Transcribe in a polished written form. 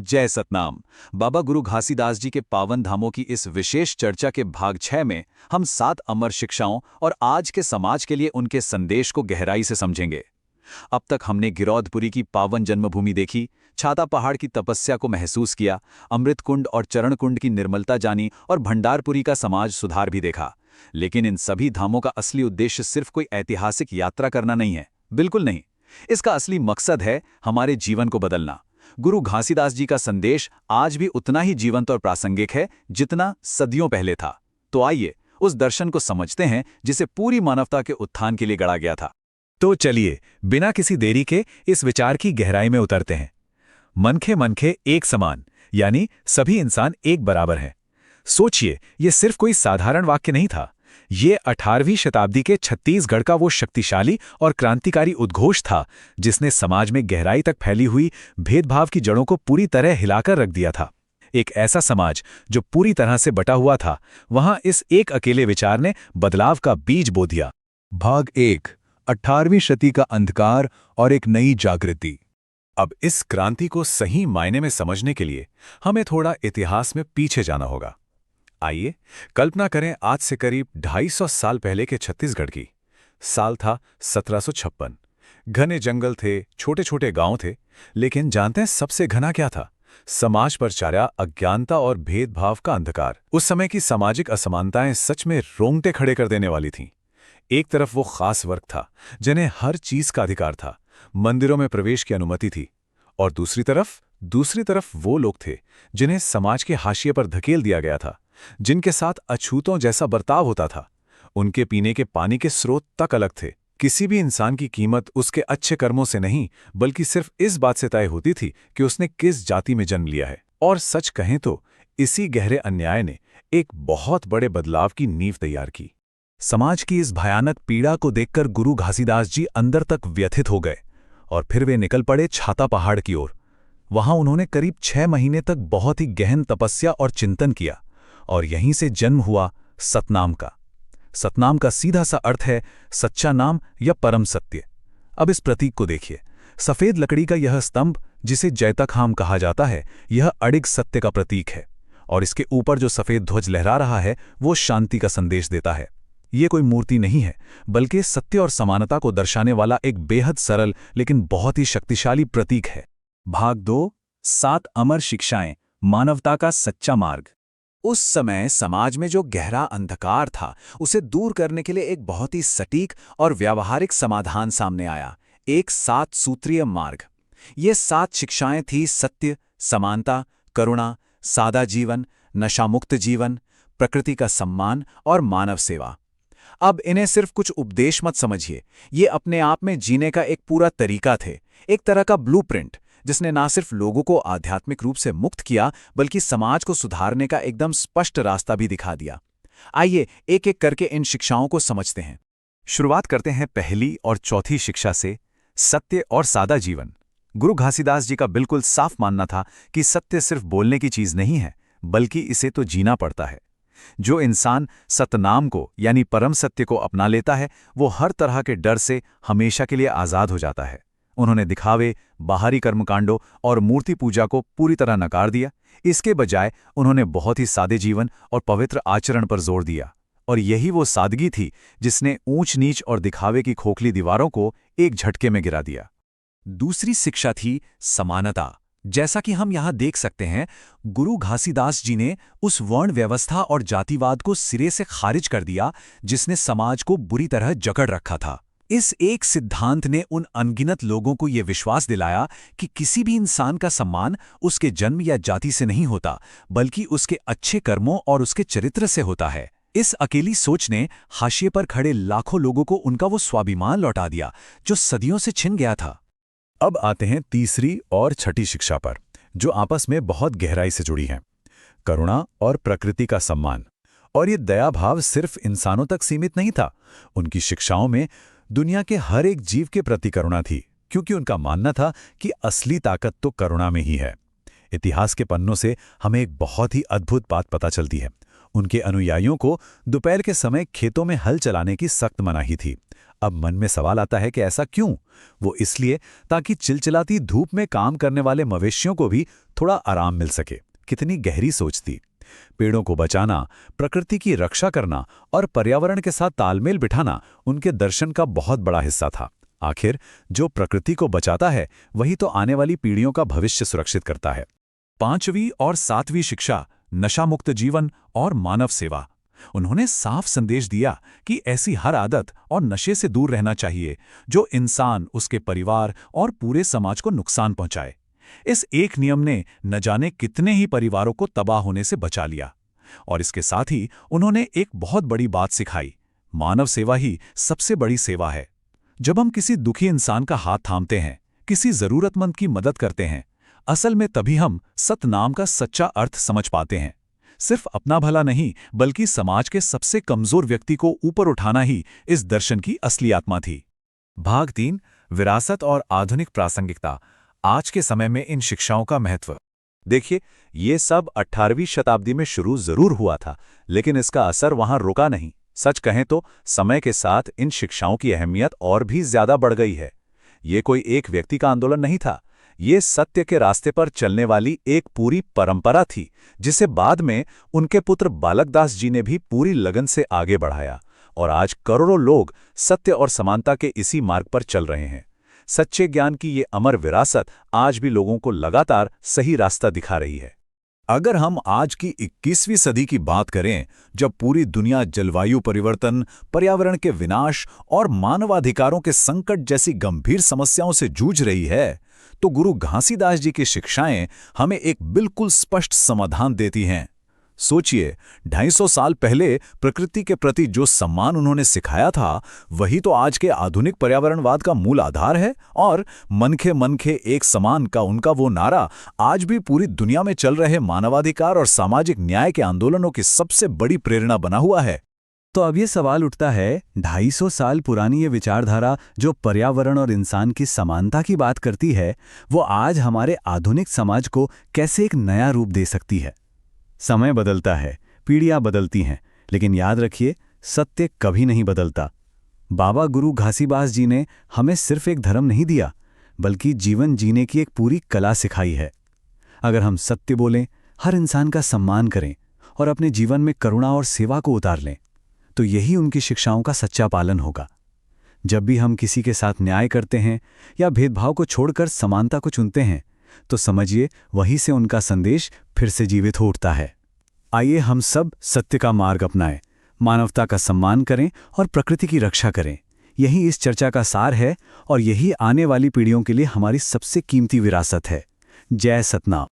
जय सतनाम। बाबा गुरु घासीदास जी के पावन धामों की इस विशेष चर्चा के भाग 6 में हम 7 अमर शिक्षाओं और आज के समाज के लिए उनके संदेश को गहराई से समझेंगे। अब तक हमने गिरौदपुरी की पावन जन्मभूमि देखी, छाता पहाड़ की तपस्या को महसूस किया, अमृत कुंड और चरण कुंड की निर्मलता जानी और भंडारपुरी का समाज सुधार भी देखा। लेकिन इन सभी धामों का असली उद्देश्य सिर्फ कोई ऐतिहासिक यात्रा करना नहीं है, बिल्कुल नहीं। इसका असली मकसद है हमारे जीवन को बदलना। गुरु घासीदास जी का संदेश आज भी उतना ही जीवंत और प्रासंगिक है जितना सदियों पहले था। तो आइए उस दर्शन को समझते हैं जिसे पूरी मानवता के उत्थान के लिए गढ़ा गया था। तो चलिए बिना किसी देरी के इस विचार की गहराई में उतरते हैं। मनखे मनखे एक समान, यानी सभी इंसान एक बराबर हैं। सोचिए, ये सिर्फ कोई साधारण वाक्य नहीं था। ये 18वीं शताब्दी के छत्तीसगढ़ का वो शक्तिशाली और क्रांतिकारी उद्घोष था जिसने समाज में गहराई तक फैली हुई भेदभाव की जड़ों को पूरी तरह हिलाकर रख दिया था। एक ऐसा समाज जो पूरी तरह से बटा हुआ था, वहां इस एक अकेले विचार ने बदलाव का बीज बो दिया। भाग 1, 18वीं शती का अंधकार और एक नई जागृति। अब इस क्रांति को सही मायने में समझने के लिए हमें थोड़ा इतिहास में पीछे जाना होगा। आइए कल्पना करें आज से करीब 250 साल पहले के छत्तीसगढ़ की। साल था 1756। घने जंगल थे, छोटे छोटे गांव थे, लेकिन जानते हैं सबसे घना क्या था? समाज पर छाया अज्ञानता और भेदभाव का अंधकार। उस समय की सामाजिक असमानताएं सच में रोंगटे खड़े कर देने वाली थीं। एक तरफ वो खास वर्ग था जिन्हें हर चीज का अधिकार था, मंदिरों में प्रवेश की अनुमति थी, और दूसरी तरफ वो लोग थे जिन्हें समाज के हाशिए पर धकेल दिया गया था, जिनके साथ अछूतों जैसा बर्ताव होता था। उनके पीने के पानी के स्रोत तक अलग थे। किसी भी इंसान की कीमत उसके अच्छे कर्मों से नहीं, बल्कि सिर्फ इस बात से तय होती थी कि उसने किस जाति में जन्म लिया है। और सच कहें तो इसी गहरे अन्याय ने एक बहुत बड़े बदलाव की नींव तैयार की। समाज की इस भयानक पीड़ा को देखकर गुरु घासीदास जी अंदर तक व्यथित हो गए और फिर वे निकल पड़े छाता पहाड़ की ओर। वहां उन्होंने करीब 6 महीने तक बहुत ही गहन तपस्या और चिंतन किया, और यहीं से जन्म हुआ सतनाम का। सतनाम का सीधा सा अर्थ है सच्चा नाम या परम सत्य। अब इस प्रतीक को देखिए। सफेद लकड़ी का यह स्तंभ, जिसे जैतखाम कहा जाता है, यह अडिग सत्य का प्रतीक है, और इसके ऊपर जो सफेद ध्वज लहरा रहा है वो शांति का संदेश देता है। ये कोई मूर्ति नहीं है, बल्कि सत्य और समानता को दर्शाने वाला एक बेहद सरल लेकिन बहुत ही शक्तिशाली प्रतीक है। भाग 2, 7 अमर शिक्षाएं, मानवता का सच्चा मार्ग। उस समय समाज में जो गहरा अंधकार था, उसे दूर करने के लिए एक बहुत ही सटीक और व्यावहारिक समाधान सामने आया, एक 7 सूत्रीय मार्ग। ये 7 शिक्षाएं थी: सत्य, समानता, करुणा, सादा जीवन, नशामुक्त जीवन, प्रकृति का सम्मान और मानव सेवा। अब इन्हें सिर्फ कुछ उपदेश मत समझिए, ये अपने आप में जीने का एक पूरा तरीका थे, एक तरह का ब्लूप्रिंट, जिसने ना सिर्फ लोगों को आध्यात्मिक रूप से मुक्त किया, बल्कि समाज को सुधारने का एकदम स्पष्ट रास्ता भी दिखा दिया। आइए एक एक करके इन शिक्षाओं को समझते हैं। शुरुआत करते हैं पहली और चौथी शिक्षा से, सत्य और सादा जीवन। गुरु घासीदास जी का बिल्कुल साफ मानना था कि सत्य सिर्फ बोलने की चीज नहीं है, बल्कि इसे तो जीना पड़ता है। जो इंसान सतनाम को यानी परम सत्य को अपना लेता है, वो हर तरह के डर से हमेशा के लिए आजाद हो जाता है। उन्होंने दिखावे, बाहरी कर्मकांडों और मूर्ति पूजा को पूरी तरह नकार दिया। इसके बजाय उन्होंने बहुत ही सादे जीवन और पवित्र आचरण पर जोर दिया, और यही वो सादगी थी जिसने ऊंच नीच और दिखावे की खोखली दीवारों को एक झटके में गिरा दिया। दूसरी शिक्षा थी समानता। जैसा कि हम यहाँ देख सकते हैं, गुरु घासीदास जी ने उस वर्ण व्यवस्था और जातिवाद को सिरे से खारिज कर दिया जिसने समाज को बुरी तरह जकड़ रखा था। इस एक सिद्धांत ने उन अनगिनत लोगों को यह विश्वास दिलाया कि किसी भी इंसान का सम्मान उसके जन्म या जाति से नहीं होता, बल्कि उसके अच्छे कर्मों और उसके चरित्र से होता है। इस अकेली सोच ने हाशिए पर खड़े लाखों लोगों को उनका वो स्वाभिमान लौटा दिया जो सदियों से छिन गया था। अब आते हैं तीसरी और छठी शिक्षा पर, जो आपस में बहुत गहराई से जुड़ी हैं। करुणा और प्रकृति का सम्मान। और ये दया भाव सिर्फ इंसानों तक सीमित नहीं था। उनकी शिक्षाओं में दुनिया के हर एक जीव के प्रति करुणा थी, क्योंकि उनका मानना था कि असली ताकत तो करुणा में ही है। इतिहास के पन्नों से हमें एक बहुत ही अद्भुत बात पता चलती है। उनके अनुयायियों को दोपहर के समय खेतों में हल चलाने की सख्त मनाही थी। अब मन में सवाल आता है कि ऐसा क्यों? वो इसलिए ताकि चिलचिलाती धूप में काम करने वाले मवेशियों को भी थोड़ा आराम मिल सके। कितनी गहरी सोच थी। पेड़ों को बचाना, प्रकृति की रक्षा करना और पर्यावरण के साथ तालमेल बिठाना उनके दर्शन का बहुत बड़ा हिस्सा था। आखिर जो प्रकृति को बचाता है वही तो आने वाली पीढ़ियों का भविष्य सुरक्षित करता है। 5वीं और 7वीं शिक्षा, नशामुक्त जीवन और मानव सेवा। उन्होंने साफ संदेश दिया कि ऐसी हर आदत और नशे से दूर रहना चाहिए जो इंसान, उसके परिवार और पूरे समाज को नुकसान पहुंचाए। इस एक नियम ने न जाने कितने ही परिवारों को तबाह होने से बचा लिया। और इसके साथ ही उन्होंने एक बहुत बड़ी बात सिखाई, मानव सेवा ही सबसे बड़ी सेवा है। जब हम किसी दुखी इंसान का हाथ थामते हैं, किसी जरूरतमंद की मदद करते हैं, असल में तभी हम सतनाम का सच्चा अर्थ समझ पाते हैं। सिर्फ अपना भला नहीं, बल्कि समाज के सबसे कमजोर व्यक्ति को ऊपर उठाना ही इस दर्शन की असली आत्मा थी। भाग 3, विरासत और आधुनिक प्रासंगिकता। आज के समय में इन शिक्षाओं का महत्व। देखिए, ये सब 18वीं शताब्दी में शुरू जरूर हुआ था, लेकिन इसका असर वहां रुका नहीं। सच कहें तो समय के साथ इन शिक्षाओं की अहमियत और भी ज्यादा बढ़ गई है। ये कोई एक व्यक्ति का आंदोलन नहीं था, ये सत्य के रास्ते पर चलने वाली एक पूरी परंपरा थी, जिसे बाद में उनके पुत्र बालकदास जी ने भी पूरी लगन से आगे बढ़ाया। और आज करोड़ों लोग सत्य और समानता के इसी मार्ग पर चल रहे हैं। सच्चे ज्ञान की ये अमर विरासत आज भी लोगों को लगातार सही रास्ता दिखा रही है। अगर हम आज की 21वीं सदी की बात करें, जब पूरी दुनिया जलवायु परिवर्तन, पर्यावरण के विनाश और मानवाधिकारों के संकट जैसी गंभीर समस्याओं से जूझ रही है, तो गुरु घासीदास जी की शिक्षाएं हमें एक बिल्कुल स्पष्ट समाधान देती हैं। सोचिए, 250 साल पहले प्रकृति के प्रति जो सम्मान उन्होंने सिखाया था, वही तो आज के आधुनिक पर्यावरणवाद का मूल आधार है। और मनखे एक समान का उनका वो नारा आज भी पूरी दुनिया में चल रहे मानवाधिकार और सामाजिक न्याय के आंदोलनों की सबसे बड़ी प्रेरणा बना हुआ है। तो अब ये सवाल उठता है, 250 साल पुरानी ये विचारधारा जो पर्यावरण और इंसान की समानता की बात करती है, वो आज हमारे आधुनिक समाज को कैसे एक नया रूप दे सकती है? समय बदलता है, पीढ़ियां बदलती हैं, लेकिन याद रखिए, सत्य कभी नहीं बदलता। बाबा गुरु घासीदास जी ने हमें सिर्फ एक धर्म नहीं दिया, बल्कि जीवन जीने की एक पूरी कला सिखाई है। अगर हम सत्य बोलें, हर इंसान का सम्मान करें और अपने जीवन में करुणा और सेवा को उतार लें, तो यही उनकी शिक्षाओं का सच्चा पालन होगा। जब भी हम किसी के साथ न्याय करते हैं या भेदभाव को छोड़कर समानता को चुनते हैं, तो समझिए वहीं से उनका संदेश फिर से जीवित हो उठता है। आइए हम सब सत्य का मार्ग अपनाएं, मानवता का सम्मान करें और प्रकृति की रक्षा करें। यही इस चर्चा का सार है और यही आने वाली पीढ़ियों के लिए हमारी सबसे कीमती विरासत है। जय सतनाम।